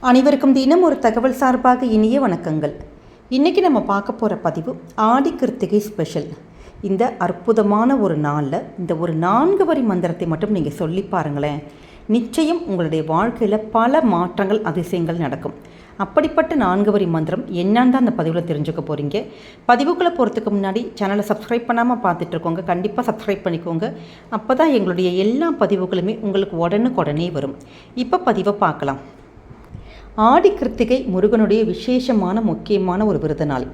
அனைவருக்கும் தினம் ஒரு தகவல் சார்பாக இனிய வணக்கங்கள். இன்றைக்கி நம்ம பார்க்க போகிற பதிவு ஆடி கிருத்திகை ஸ்பெஷல். இந்த அற்புதமான ஒரு நாளில் இந்த ஒரு 4 வரி மந்திரத்தை மட்டும் நீங்கள் சொல்லி பாருங்களேன். நிச்சயம் உங்களுடைய வாழ்க்கையில் பல மாற்றங்கள் அதிசயங்கள் நடக்கும். அப்படிப்பட்ட 4 வரி மந்திரம் என்னன்னு தான் அந்த பதிவில் தெரிஞ்சுக்க போகிறீங்க. பதிவுக்குள்ளே போகிறதுக்கு முன்னாடி சேனலை சப்ஸ்கிரைப் பண்ணாமல் பார்த்துட்ருக்கோங்க. கண்டிப்பாக சப்ஸ்கிரைப் பண்ணிக்கோங்க. அப்போ தான் எங்களுடைய எல்லா பதிவுகளுமே உங்களுக்கு உடனுக்குடனே வரும். இப்போ பதிவை பார்க்கலாம். ஆடி கிருத்திகை முருகனுடைய விசேஷமான முக்கியமான ஒரு விரத நாள்.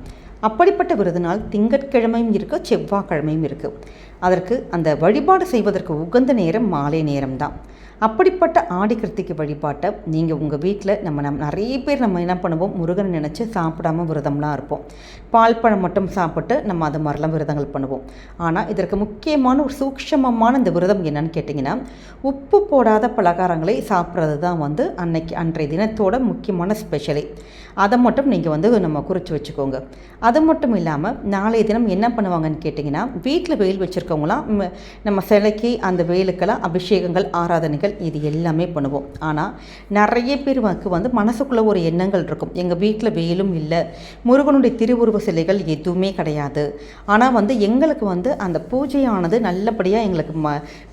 அப்படிப்பட்ட விரத நாள் திங்கட்கிழமையும் இருக்குது, செவ்வாய்க்கிழமையும் இருக்குது. அதற்கு அந்த வழிபாடு செய்வதற்கு உகந்த நேரம் மாலை நேரம்தான். அப்படிப்பட்ட ஆடி கிருத்திகை வழிபாட்டை நீங்கள் உங்கள் வீட்டில் நம்ம நிறைய பேர் நம்ம என்ன பண்ணுவோம், முருகனை நினச்சி சாப்பிடாமல் விரதம்லாம் இருப்போம். பால் பழம் மட்டும் சாப்பிட்டு நம்ம அது மாதிரிலாம் விரதங்கள் பண்ணுவோம். ஆனால் இதற்கு முக்கியமான ஒரு சூக்ஷமமான இந்த விரதம் என்னன்னு கேட்டிங்கன்னா, உப்பு போடாத பலகாரங்களை சாப்பிட்றது தான் அன்றைய தினத்தோட முக்கியமான ஸ்பெஷலே. அதை மட்டும் நீங்கள் நம்ம குறித்து வச்சுக்கோங்க. அது மட்டும் இல்லாமல் நாளைய தினம் என்ன பண்ணுவாங்கன்னு கேட்டிங்கன்னா, வீட்டில் வேல் வச்சுருக்கவங்களாம் நம்ம சிலைக்கு அந்த வேலுக்கெல்லாம் அபிஷேகங்கள் ஆராதனைகள் இது எல்லாமே பண்ணுவோம். ஆனால் நிறைய பேருக்கு மனசுக்குள்ளே ஒரு எண்ணங்கள் இருக்கும், எங்கள் வீட்டில் வேலும் இல்லை, முருகனுடைய திருவுருவ சிலைகள் எதுவுமே கிடையாது, ஆனால் எங்களுக்கு அந்த பூஜையானது நல்லபடியாக எங்களுக்கு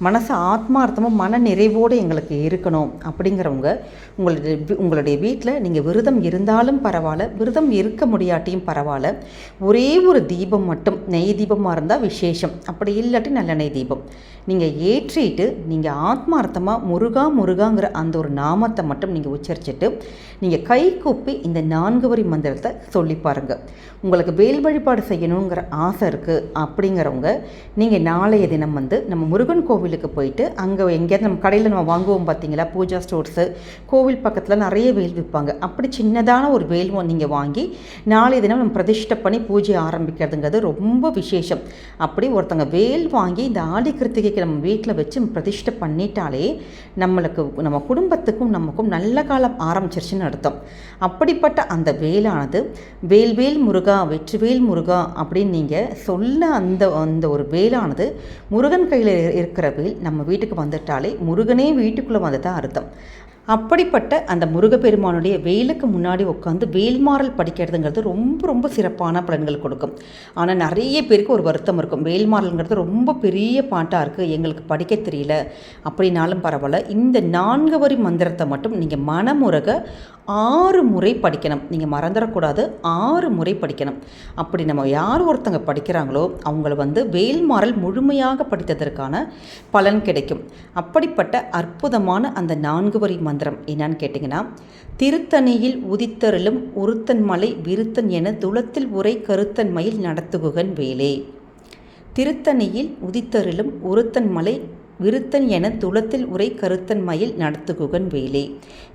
மனசு ஆத்மார்த்தமும் மன நிறைவோடு எங்களுக்கு இருக்கணும் அப்படிங்கிறவங்க உங்களுடைய வீட்டில் நீங்கள் விரதம் இருந்தாலும் பரவாயில்ல, விரதம் இருக்க முடியாட்டியும் பரவாயில்ல, ஒரே ஒரு தீபம் மட்டும், நெய் தீபமாக இருந்தால் விசேஷம், அப்படி இல்லாட்டி நல்லெண்ணெய் தீபம் நீங்கள் ஏற்றிட்டு நீங்கள் ஆத்மார்த்தமாக முருகா முருகாங்கிற அந்த ஒரு நாமத்தை மட்டும் நீங்கள் உச்சரிச்சுட்டு நீங்கள் கை கூப்பி இந்த 4 வரி மந்திரத்தை சொல்லி பாருங்கள். உங்களுக்கு வேல் வழிபாடு செய்யணுங்கிற ஆசை இருக்குது அப்படிங்கிறவங்க நீங்கள் நாளைய தினம் நம்ம முருகன் கோவிலுக்கு போயிட்டு அங்கே எங்கேயாவது நம்ம கடையில் நம்ம வாங்குவோம் பார்த்தீங்களா, பூஜா ஸ்டோர்ஸு, கோவில் பக்கத்தில் நிறைய வேல் விற்பாங்க. அப்படி சின்னதான ஒரு வேல் நீங்கள் வாங்கி நாளைய தினம் நம்ம பிரதிஷ்டை பண்ணி பூஜை ஆரம்பிக்கிறதுங்கிறது ரொம்ப விசேஷம். அப்படி ஒருத்தங்க வேல் வாங்கி இந்த ஆடி கிருத்திகைக்கு நம்ம வீட்டில் வச்சு பிரதிஷ்டை பண்ணிட்டாலே நம்ம குடும்பத்துக்கும் நமக்கும் நல்ல காலம் ஆரம்பிச்சிருச்சுன்னு அர்த்தம். அப்படிப்பட்ட அந்த வேலானது வேல்வேல் முருகா வெற்றிவேல் முருகா அப்படின்னு நீங்கள் சொல்ல அந்த ஒரு வேலானது முருகன் கையில் இருக்கிற வேல் நம்ம வீட்டுக்கு வந்துட்டாலே முருகனே வீட்டுக்குள்ளே வந்ததான் அர்த்தம். அப்படிப்பட்ட அந்த முருகப்பெருமானுடைய வேலுக்கு முன்னாடி உட்காந்து வேல்மாறல் படிக்கிறதுங்கிறது ரொம்ப ரொம்ப சிறப்பான பலன்கள் கொடுக்கும். ஆனால் நிறைய பேருக்கு ஒரு வருத்தம் இருக்கும், வேல்மாறல்ங்கிறது ரொம்ப பெரிய பாட்டாக இருக்குது, எங்களுக்கு படிக்க தெரியல அப்படின்னாலும் பரவாயில்ல, இந்த 4 வரி மந்திரத்தை மட்டும் நீங்கள் மனமுருக 6 முறை படிக்கணும். நீங்கள் மறந்துடக்கூடாது, 6 முறை படிக்கணும். அப்படி நம்ம யார் ஒருத்தங்க படிக்கிறாங்களோ அவங்கள வேல்மாறல் முழுமையாக படித்ததற்கான பலன் கிடைக்கும். அப்படிப்பட்ட அற்புதமான அந்த 4 வரி மந்திரம் என்னன்னு கேட்டிங்கன்னா, திருத்தணியில் உதித்தருளும் ஒருத்தன் மலை விருத்தன் என துளத்தில் உரை கருத்தன் மயில் நடத்துகுகன் வேலே. திருத்தணியில் உதித்தருளும் ஒருத்தன் மலை விருத்தன் என துளத்தில் உரை கருத்தன் மயில் நடத்துகுகன் வேலே.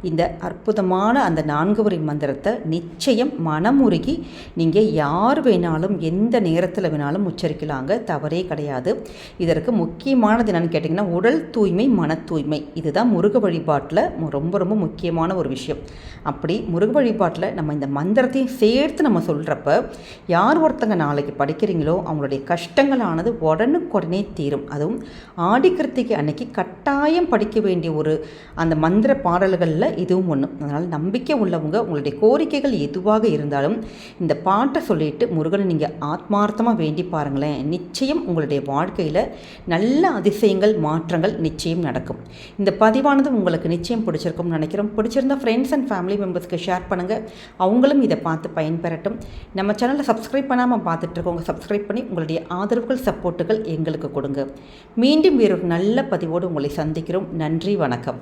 இந்த அற்புதமான அந்த 4 வரி மந்திரத்தை நிச்சயம் மனமுருகி நீங்கள் யார் வேணாலும் எந்த நேரத்தில் வேணாலும் உச்சரிக்கலாங்க, தவறே கிடையாது. இதற்கு முக்கியமானது என்னென்னு கேட்டிங்கன்னா, உடல் தூய்மை மன தூய்மை, இதுதான் முருக வழிபாட்டில் ரொம்ப ரொம்ப முக்கியமான ஒரு விஷயம். அப்படி முருக வழிபாட்டில் நம்ம இந்த மந்திரத்தையும் சேர்த்து நம்ம சொல்கிறப்ப யார் ஒருத்தங்க நாளைக்கு படிக்கிறீங்களோ அவங்களுடைய கஷ்டங்களானது உடனுக்குடனே தீரும். அதுவும் ஆடி கிருத்திகை அன்னைக்கு கட்டாயம் படிக்க வேண்டிய ஒரு அந்த மந்திர பாடல்களில் இதுவும் ஒன்று. அதனால் நம்பிக்கை உள்ளவங்க உங்களுடைய கோரிக்கைகள் எதுவாக இருந்தாலும் இந்த பாட்டை சொல்லிட்டு முருகனை நீங்கள் ஆத்மார்த்தமாக வேண்டி பாருங்களேன். நிச்சயம் உங்களுடைய வாழ்க்கையில் நல்ல அதிசயங்கள் மாற்றங்கள் நிச்சயம் நடக்கும். இந்த பதிவானது உங்களுக்கு நிச்சயம் பிடிச்சிருக்கும்னு நினைக்கிறோம். பிடிச்சிருந்தால் ஃப்ரெண்ட்ஸ் அண்ட் ஃபேமிலி மெம்பர்ஸ்க்கு ஷேர் பண்ணுங்கள், அவங்களும் இதை பார்த்து பயன்பெறட்டும். நம்ம சேனலை சப்ஸ்கிரைப் பண்ணாமல் பார்த்துட்ருக்கோங்க, சப்ஸ்கிரைப் பண்ணி உங்களுடைய ஆதரவுகள் சப்போர்ட்டுகள் எங்களுக்கு கொடுங்க. மீண்டும் வேறொரு நல்ல பதிவோடு உங்களை சந்திக்கிறோம். நன்றி, வணக்கம்.